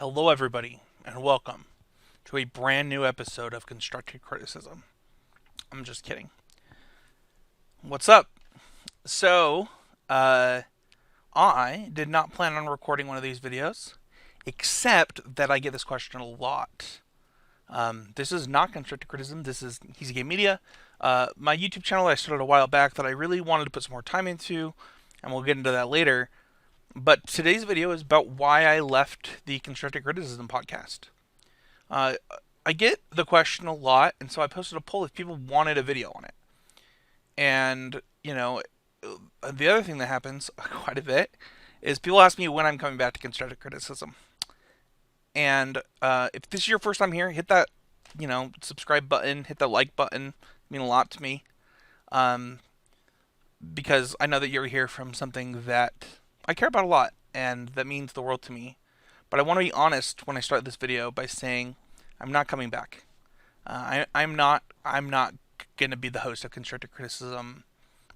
Hello, everybody, and welcome to a brand new episode of Constructive Criticism. I'm just kidding. What's up? So, uh, I did not plan on recording one of these videos, except that I get this question a lot. This is not constructive criticism. This is Easy Game Media, my YouTube channel that I started a while back that I really wanted to put some more time into, and we'll get into that later. But today's video is about why I left the Constructive Criticism podcast. Uh, I get the question a lot, and so I posted a poll if people wanted a video on it. And, the other thing that happens quite a bit is people ask me when I'm coming back to constructive criticism. And if this is your first time here, hit that, subscribe button, hit that like button. It means a lot to me. Um, because I know that you're here from something that I care about a lot, and that means the world to me. But I want to be honest when I start this video by saying I'm not coming back. I'm not. I'm not gonna be the host of constructive criticism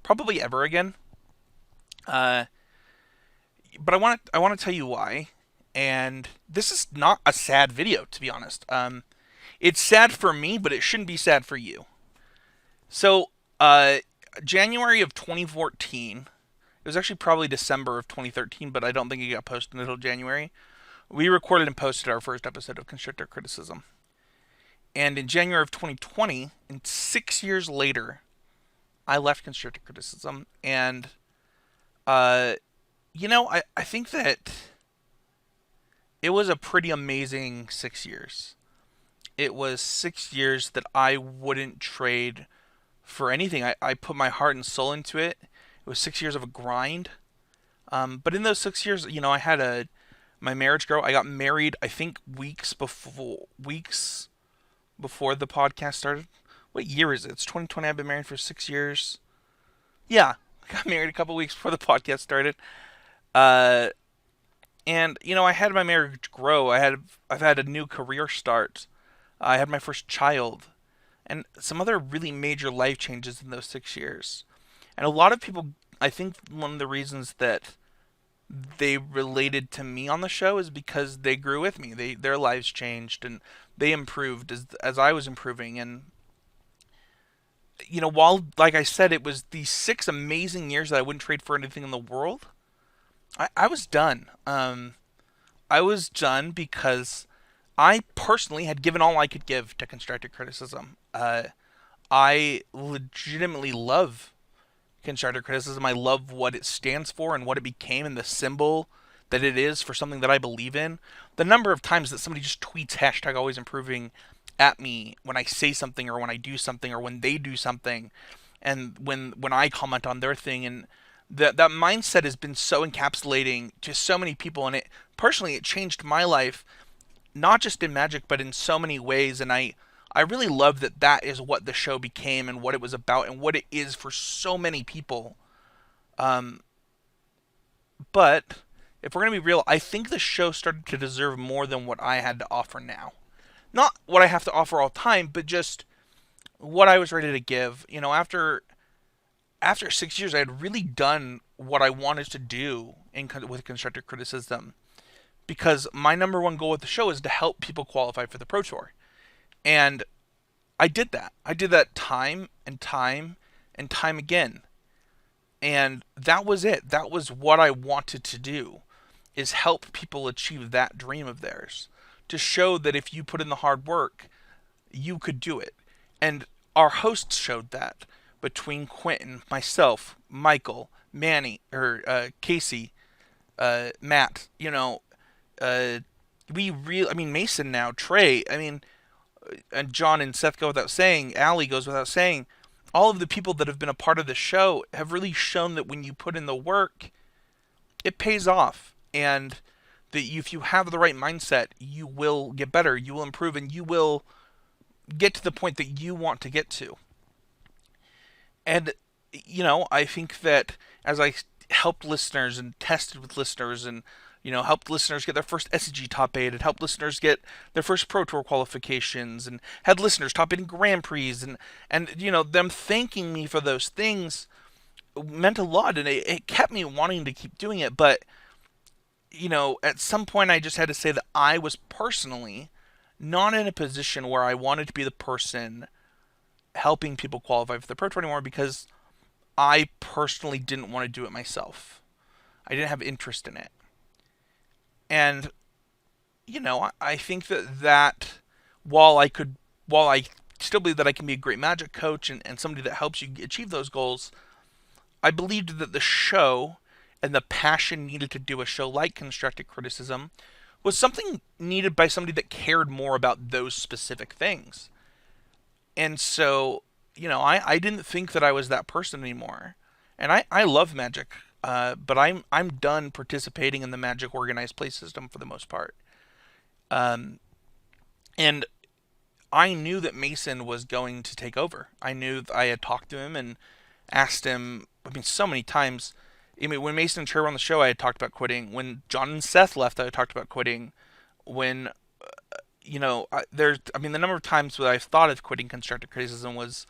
probably ever again. Uh, but I want to tell you why. And this is not a sad video, to be honest. It's sad for me, but it shouldn't be sad for you. So, January of 2014. It was actually probably December of 2013, but I don't think it got posted until January. We recorded and posted our first episode of Constructive Criticism. And in January of 2020, and 6 years later, I left Constructive Criticism. And, I think that it was a pretty amazing 6 years. It was 6 years that I wouldn't trade for anything. I put my heart and soul into it. It was 6 years of a grind. But in those 6 years, I had my marriage girl. I got married, I think, weeks before the podcast started. What year is it? It's 2020. I've been married for 6 years. Yeah, I got married a couple weeks before the podcast started. Uh, and I had my marriage grow. I've had a new career start. I had my first child, and some other really major life changes in those 6 years. And a lot of people, I think, one of the reasons that they related to me on the show is because they grew with me. Their lives changed and they improved as I was improving. And while like I said, it was these 6 amazing years that I wouldn't trade for anything in the world. I was done. I was done because I personally had given all I could give to constructive criticism. I legitimately love constructive criticism. I love what it stands for and what it became and the symbol that it is for something that I believe in. The number of times that somebody just tweets hashtag always improving at me when I say something or when I do something or when they do something and when I comment on their thing, and that mindset has been so encapsulating to so many people, and it changed my life not just in Magic but in so many ways. And I really love that is what the show became and what it was about and what it is for so many people. Um, but if we're gonna be real, I think the show started to deserve more than what I had to offer now. Not what I have to offer all the time, but just what I was ready to give. After 6 years, I had really done what I wanted to do with constructive criticism, because my number one goal with the show is to help people qualify for the Pro Tour. And I did that. I did that time and time and time again. And that was it. That was what I wanted to do, is help people achieve that dream of theirs. To show that if you put in the hard work, you could do it. And our hosts showed that between Quentin, myself, Michael, Manny, or Casey, Matt. Uh, Mason now, Trey. And John and Seth go without saying. Allie goes without saying. All of the people that have been a part of the show have really shown that when you put in the work, it pays off. And that if you have the right mindset, you will get better, you will improve, and you will get to the point that you want to get to. And, I think that as I helped listeners and tested with listeners and helped listeners get their first SCG top 8, and helped listeners get their first Pro Tour qualifications, and had listeners top 8 in Grand Prix, and them thanking me for those things meant a lot, and it kept me wanting to keep doing it. But at some point I just had to say that I was personally not in a position where I wanted to be the person helping people qualify for the Pro Tour anymore because I personally didn't want to do it myself. I didn't have interest in it. And, I think that while I could, while I still believe that I can be a great magic coach and somebody that helps you achieve those goals, I believed that the show and the passion needed to do a show like Constructive Criticism was something needed by somebody that cared more about those specific things. And so, I didn't think that I was that person anymore. And I love Magic, but I'm done participating in the Magic organized play system for the most part. Um, and I knew that Mason was going to take over. I knew I had talked to him and asked him. I mean, so many times. I mean, when Mason and Cher were on the show, I had talked about quitting. When John and Seth left, I had talked about quitting. When there's. I mean, the number of times that I've thought of quitting constructive criticism was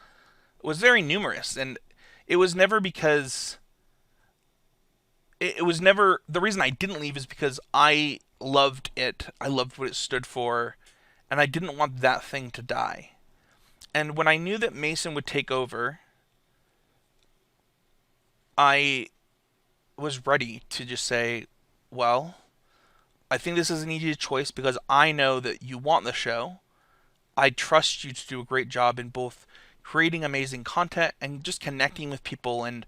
very numerous, and it was never because it was never the reason I didn't leave is because I loved it. I loved what it stood for, and I didn't want that thing to die. And when I knew that Mason would take over, I was ready to just say, well, I think this is an easy choice because I know that you want the show. I trust you to do a great job in both creating amazing content and just connecting with people and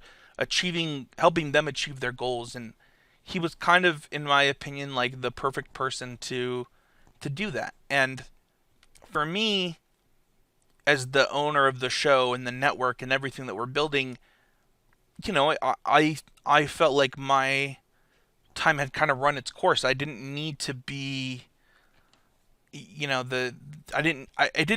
helping them achieve their goals. And he was kind of, in my opinion, like the perfect person to do that. And for me, as the owner of the show and the network and everything that we're building, I felt like my time had kind of run its course. I didn't need to be the I didn't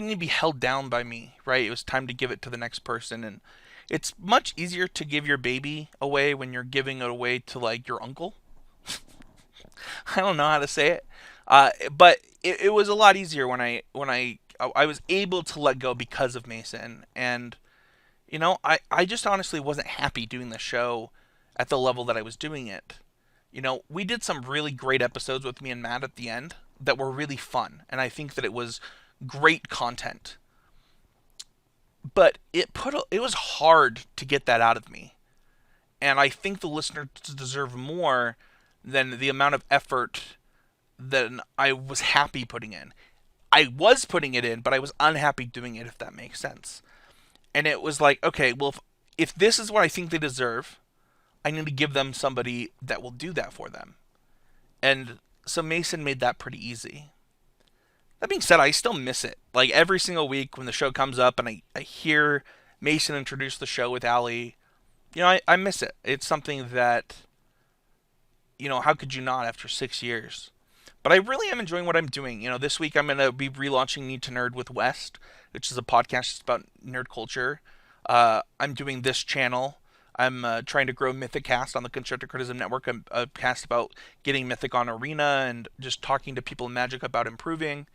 need to be held down by me, right? It was time to give it to the next person. And it's much easier to give your baby away when you're giving it away to like your uncle. I don't know how to say it. But it was a lot easier when I was able to let go because of Mason. And I just honestly wasn't happy doing the show at the level that I was doing it. We did some really great episodes with me and Matt at the end that were really fun, and I think that it was great content. But it was hard to get that out of me, and I think the listeners deserve more than the amount of effort that I was happy putting in. I was putting it in, but I was unhappy doing it, if that makes sense. And it was like, okay, well, if this is what I think they deserve, I need to give them somebody that will do that for them. And so Mason made that pretty easy. That being said, I still miss it. Like every single week when the show comes up and I hear Mason introduce the show with Allie, I miss it. It's something that, how could you not after 6 years? But I really am enjoying what I'm doing. This week I'm going to be relaunching Need to Nerd with West, which is a podcast about nerd culture. I'm doing this channel. I'm trying to grow Mythicast on the Constructive Criticism Network. I'm a cast about getting Mythic on Arena and just talking to people in Magic about improving.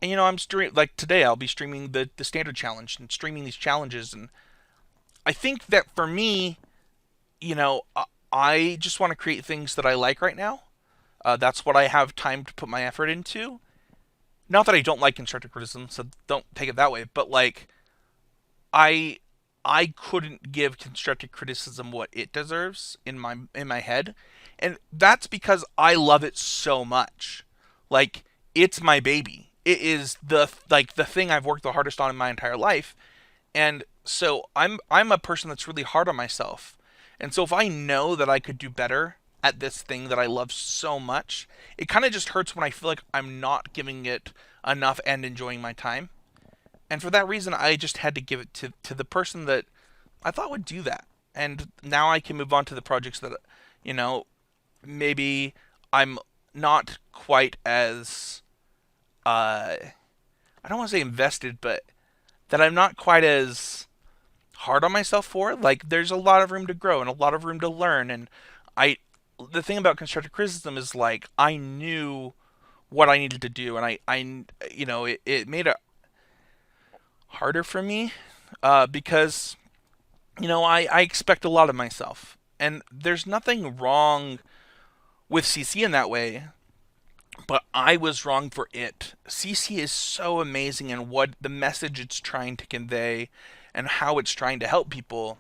And I'm streaming, like today I'll be streaming the Standard Challenge and streaming these challenges. And I think that for me, I just want to create things that I like right now. That's what I have time to put my effort into. Not that I don't like constructive criticism, so don't take it that way. But like, I I couldn't give constructive criticism what it deserves in my head, and that's because I love it so much. Like it's my baby. It is the thing I've worked the hardest on in my entire life, and so I'm a person that's really hard on myself. And so if I know that I could do better at this thing that I love so much, it kind of just hurts when I feel like I'm not giving it enough and enjoying my time. And for that reason, I just had to give it to the person that I thought would do that. And now I can move on to the projects that, you know, maybe I'm not quite as, I don't want to say invested, but that I'm not quite as hard on myself for. Like, there's a lot of room to grow and a lot of room to learn. And I, the thing about constructive criticism is like, I knew what I needed to do. And it made it harder for me because I expect a lot of myself, and there's nothing wrong with CC in that way, but I was wrong for it. CC is so amazing in what the message it's trying to convey and how it's trying to help people.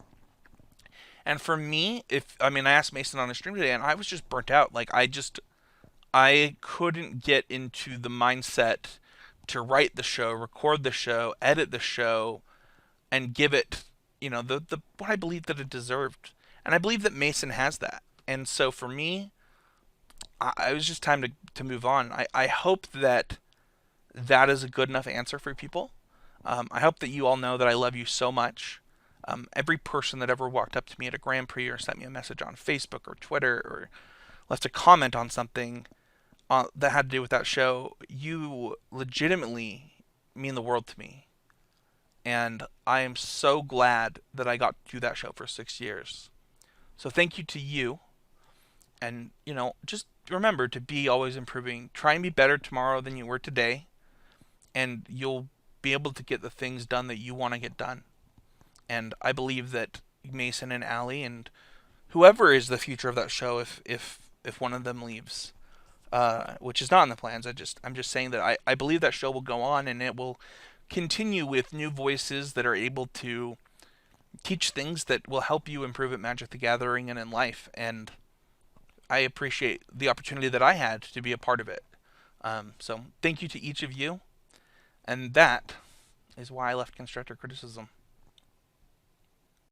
And for me, I asked Mason on a stream today, and I was just burnt out. Like I couldn't get into the mindset to write the show, record the show, edit the show, and give it, the what I believe that it deserved. And I believe that Mason has that. And so for me, it was just time to move on. I hope that that is a good enough answer for people. I hope that you all know that I love you so much. Every person that ever walked up to me at a Grand Prix or sent me a message on Facebook or Twitter or left a comment on something that had to do with that show, you legitimately mean the world to me. And I am so glad that I got to do that show for 6 years. So thank you to you. And, just remember to be always improving. Try and be better tomorrow than you were today. And you'll be able to get the things done that you want to get done. And I believe that Mason and Allie and whoever is the future of that show, if one of them leaves, which is not in the plans. I'm just saying that I believe that show will go on and it will continue with new voices that are able to teach things that will help you improve at Magic the Gathering and in life. And I appreciate the opportunity that I had to be a part of it. So thank you to each of you. And that is why I left constructive criticism.